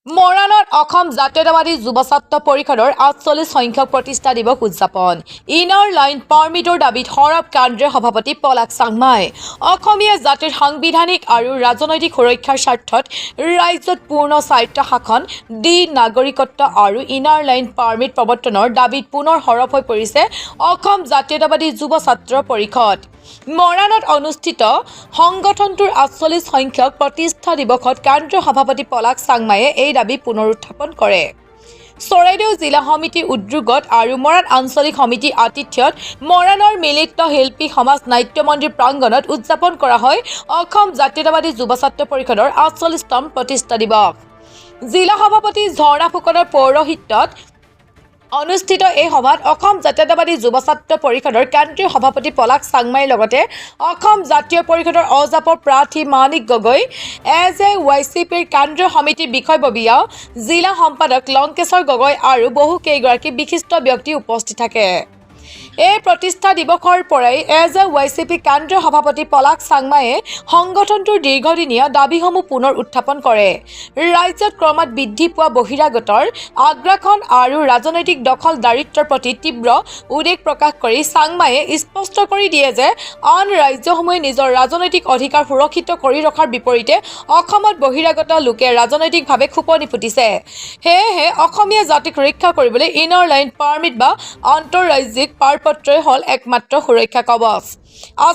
মৰাণত অসম জাতীয়তাবাদী যুৱ ছাত্ৰ পৰিষদৰ ৪৮ সংখ্যক প্ৰতিষ্ঠা দিৱস উদযাপন ইনাৰ লাইন পাৰ্মিটৰ দাবীত সৰব কেন্দ্ৰীয় সভাপতি পলাশ চাংমাই অসমীয়া জাতিৰ সাংবিধানিক আৰু ৰাজনৈতিক সুৰক্ষাৰ স্বাৰ্থত ৰাজ্যত পূৰ্ণ স্বায়ত্ত শাসন দি নাগৰিকত্ব আৰু ইনাৰ লাইন পাৰ্মিট প্ৰৱৰ্তনৰ দাবীত পুনৰ সৰব হৈ পৰিছে অসম জাতীয়তাবাদী যুৱ ছাত্ৰ পৰিষদ। মৰাণত অনুষ্ঠিত সংগঠনটোৰ ৪৮ সংখ্যক প্ৰতিষ্ঠা দিৱসত কেন্দ্ৰীয় সভাপতি পলাশ চাংমায়ে এই দাবী পুনৰ উত্থাপন কৰে। চৰাইদেউ জিলা সমিতিৰ উদ্যোগত আৰু মৰাণ আঞ্চলিক সমিতি আতিথ্যত মৰাণৰ মিলিত শিল্পী সমাজ নাট্য মন্দিৰ প্ৰাংগণত উদযাপন কৰা হয় অসম জাতীয়তাবাদী যুৱ ছাত্ৰ পৰিষদৰ ৪৮তম প্ৰতিষ্ঠা দিৱস। জিলা সভাপতি ঝৰ্ণা ফুকনৰ পৌৰোহিত্যত অনুষ্ঠিত এই সভাত অসম জাতীয়তাবাদী যুৱ ছাত্ৰ পৰিষদৰ কেন্দ্ৰীয় সভাপতি পলাশ চাংমাইৰ লগতে অসম জাতীয় পৰিষদৰ অজাপৰ প্ৰাৰ্থী মানিক গগৈ, AJYCPৰ কেন্দ্ৰীয় সমিতিৰ বিষয়ববীয়া জিলা সম্পাদক লংকেশ্বৰ গগৈ আৰু বহু কেইগৰাকী বিশিষ্ট ব্যক্তি উপস্থিত থাকে। এই প্ৰতিষ্ঠা দিৱসৰ পৰাই AJYCP কেন্দ্ৰীয় সভাপতি পলাশ চাংমায়ে সংগঠনটোৰ দীৰ্ঘদিনীয়া দাবীসমূহ পুনৰ উত্থাপন কৰে। ৰাজ্যত ক্ৰমাৎ বৃদ্ধি পোৱা বহিৰাগতৰ আগ্ৰাসন আৰু ৰাজনৈতিক দখলদাৰিত্বৰ প্ৰতি তীব্ৰ উদ্বেগ প্ৰকাশ কৰি চাংমায়ে স্পষ্ট কৰি দিয়ে যে আন ৰাজ্যসমূহে নিজৰ ৰাজনৈতিক অধিকাৰ সুৰক্ষিত কৰি ৰখাৰ বিপৰীতে অসমত বহিৰাগত লোকে ৰাজনৈতিকভাৱে খোপনি পুতিছে। সেয়েহে অসমীয়া জাতিক ৰক্ষা কৰিবলৈ ইনাৰ লাইন পাৰ্মিট বা আন্তঃৰাজ্যিক পাৰপত্ৰই হ'ল একমাত্ৰ সুৰক্ষা কৱচ।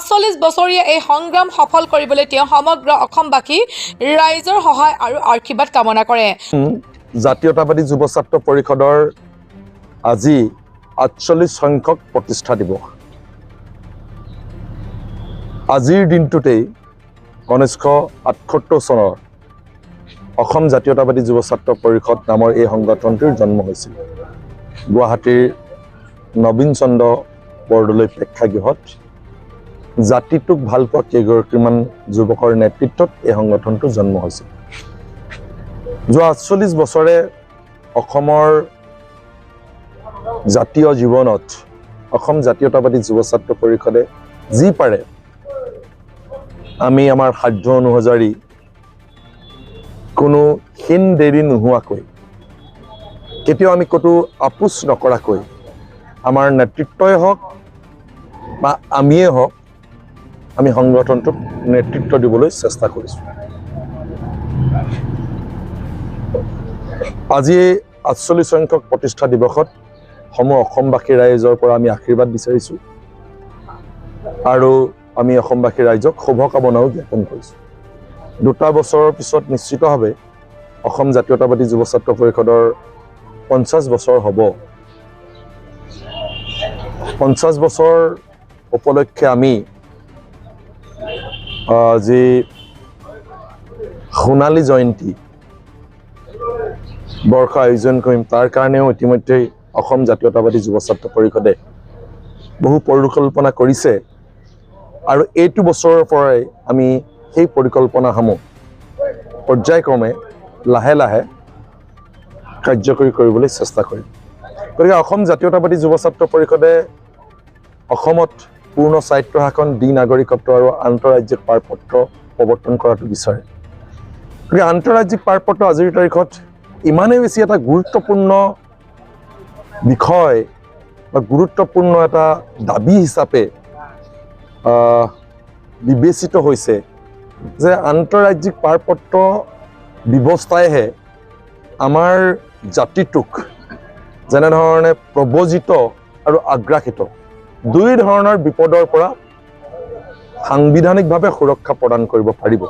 ৪৮ বছৰীয়া এই সংগ্ৰাম সফল কৰিবলৈ তেওঁ সমগ্ৰ অসমবাসী ৰাইজৰ সহায় আৰু আশীৰ্বাদ কামনা কৰে। জাতীয়তাবাদী যুৱ ছাত্ৰ পৰিষদৰ আজি ৪৮ সংখ্যক প্ৰতিষ্ঠা দিৱস। আজিৰ দিনটোতেই ১৯৭৮ চনৰ অসম জাতীয়তাবাদী যুৱ ছাত্ৰ পৰিষদ নামৰ এই সংগঠনটোৰ জন্ম হৈছিল গুৱাহাটীৰ নবীন চন্দ্ৰ বৰদলৈ প্ৰেক্ষাগৃহত। জাতিটোক ভাল পোৱা কেইগৰাকীমান যুৱকৰ নেতৃত্বত এই সংগঠনটো জন্ম হৈছিল। যোৱা ৪৮ বছৰে অসমৰ জাতীয় জীৱনত অসম জাতীয়তাবাদী যুৱ ছাত্ৰ পৰিষদে যি পাৰে আমি আমাৰ সাধ্য অনুসৰি কোনো হীন দেৰি নোহোৱাকৈ কেতিয়াও আমি ক'তো আপোচ নকৰাকৈ আমাৰ নেতৃত্বই হওক বা আমিয়ে হওক আমি সংগঠনটোক নেতৃত্ব দিবলৈ চেষ্টা কৰিছোঁ। আজি ৪৮ সংখ্যক প্ৰতিষ্ঠা দিৱসত সমূহ অসমবাসী ৰাইজৰ পৰা আমি আশীৰ্বাদ বিচাৰিছোঁ আৰু আমি অসমবাসী ৰাইজক শুভকামনাও জ্ঞাপন কৰিছোঁ। ২টা বছৰৰ পিছত নিশ্চিতভাৱে অসম জাতীয়তাবাদী যুৱ ছাত্ৰ পৰিষদৰ ৫০ বছৰ হ'ব। ৫০ বছৰ উপলক্ষে আমি যি সোণালী জয়ন্তী বৰ্ষ আয়োজন কৰিম তাৰ কাৰণেও ইতিমধ্যেই অসম জাতীয়তাবাদী যুৱ ছাত্ৰ পৰিষদে বহু পৰিকল্পনা কৰিছে আৰু এইটো বছৰৰ পৰাই আমি সেই পৰিকল্পনাসমূহ পৰ্যায়ক্ৰমে লাহে লাহে কাৰ্যকৰী কৰিবলৈ চেষ্টা কৰিম। গতিকে অসম জাতীয়তাবাদী যুৱ ছাত্ৰ পৰিষদে অসমত পূৰ্ণ স্বায়ত্ত শাসন দি নাগৰিকত্ব আৰু আন্তঃৰাজ্যিক পাৰপত্ৰ প্ৰৱৰ্তন কৰাটো বিচাৰে। গতিকে আন্তঃৰাজ্যিক পাৰপত্ৰ আজিৰ তাৰিখত ইমানেই বেছি এটা গুৰুত্বপূৰ্ণ বিষয় বা গুৰুত্বপূৰ্ণ এটা দাবী হিচাপে বিবেচিত হৈছে যে আন্তঃৰাজ্যিক পাৰপত্ৰ ব্যৱস্থাইহে আমাৰ জাতিটোক যেনেধৰণে প্ৰব্ৰজিত আৰু আগ্ৰাসিত দুই ধৰণৰ বিপদৰ পৰা সাংবিধানিকভাৱে সুৰক্ষা প্ৰদান কৰিব পাৰিব।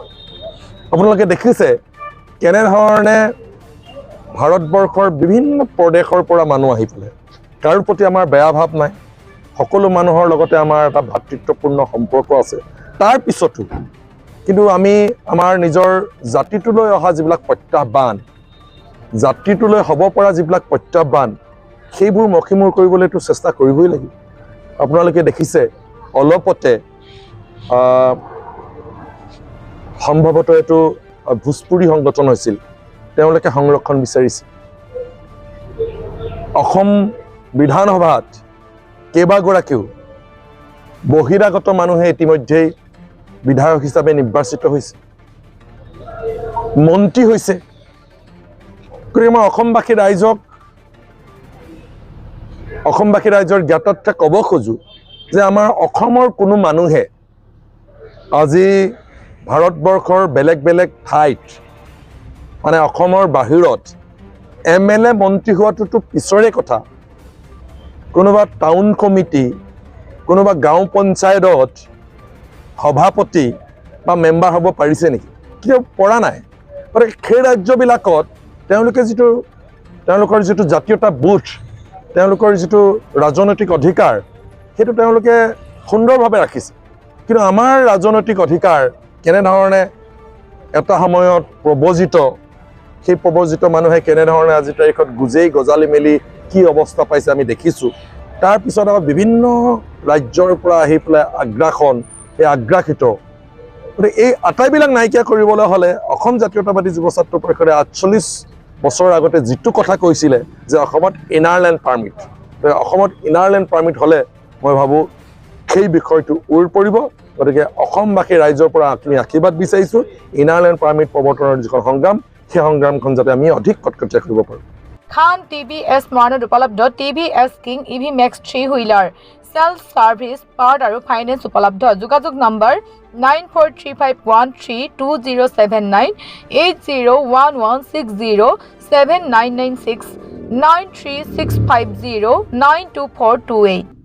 আপোনালোকে দেখিছে কেনেধৰণে ভাৰতবৰ্ষৰ বিভিন্ন প্ৰদেশৰ পৰা মানুহ আহি পেলাই, কাৰো প্ৰতি আমাৰ বেয়া ভাৱ নাই, সকলো মানুহৰ লগতে আমাৰ এটা ভাতৃত্বপূৰ্ণ সম্পৰ্ক আছে। তাৰ পিছতো কিন্তু আমি আমাৰ নিজৰ জাতিটোলৈ অহা যিবিলাক প্ৰত্যাহ্বান, জাতিটোলৈ হ'ব পৰা যিবিলাক প্ৰত্যাহ্বান, সেইবোৰ মষিমূৰ কৰিবলৈতো চেষ্টা কৰিবই লাগিব। আপোনালোকে দেখিছে অলপতে সম্ভৱতঃ এইটো ভোজপুৰী সংগঠন হৈছিল, তেওঁলোকে সংৰক্ষণ বিচাৰিছে। অসম বিধানসভাত কেইবাগৰাকীও বহিৰাগত মানুহে ইতিমধ্যেই বিধায়ক হিচাপে নিৰ্বাচিত হৈছে, মন্ত্ৰী হৈছে। গতিকে মই অসমবাসী ৰাইজৰ জ্ঞাতাৰ্থে ক'ব খোজোঁ যে আমাৰ অসমৰ কোনো মানুহে আজি ভাৰতবৰ্ষৰ বেলেগ বেলেগ ঠাইত মানে অসমৰ বাহিৰত MLA মন্ত্ৰী হোৱাটোতো পিছৰে কথা। কোনোবা টাউন কমিটি, কোনোবা গাঁও পঞ্চায়তত সভাপতি বা মেম্বাৰ হ'ব পাৰিছে নেকি? কেতিয়াও পৰা নাই। গতিকে সেই ৰাজ্যবিলাকত তেওঁলোকৰ যিটো জাতীয়তা বোধ, তেওঁলোকৰ যিটো ৰাজনৈতিক অধিকাৰ, সেইটো তেওঁলোকে সুন্দৰভাৱে ৰাখিছে। কিন্তু আমাৰ ৰাজনৈতিক অধিকাৰ কেনেধৰণে এটা সময়ত প্ৰব্ৰজিত, সেই প্ৰব্ৰজিত মানুহে কেনেধৰণে আজিৰ তাৰিখত গুজেই গজালি মেলি কি অৱস্থা পাইছে আমি দেখিছোঁ। তাৰপিছত আমাৰ বিভিন্ন ৰাজ্যৰ পৰা আহি পেলাই আগ্ৰাসন, এই আগ্ৰাসিত। গতিকে এই আটাইবিলাক নাইকিয়া কৰিবলৈ হ'লে অসম জাতীয়তাবাদী যুৱ ছাত্ৰ পৰিষদে 48 বছৰ আগতে যিটো কথা কৈছিলে যে অসমত ইনাৰলেণ্ড পাৰ্মিট, অসমত ইনাৰলেণ্ড পাৰ্মিট হ'লে মই ভাবোঁ সেই বিষয়টো উৰ পৰিব। গতিকে অসমবাসী ৰাইজৰ পৰা আমি আশীৰ্বাদ বিচাৰিছোঁ ইনাৰলেণ্ড পাৰ্মিট প্ৰৱৰ্তনৰ যিখন সংগ্ৰাম, সেই সংগ্ৰামখন যাতে আমি অধিক কটকটীয়া কৰিব পাৰোঁ। খান TVS মৰাণত উপলব্ধ TVS king EV Max 3 wheeler, self service, part আৰু ফাইনেন্স উপলব্ধ। যোগাযোগ নম্বৰ 9435132079, 8011607996, 93650922428।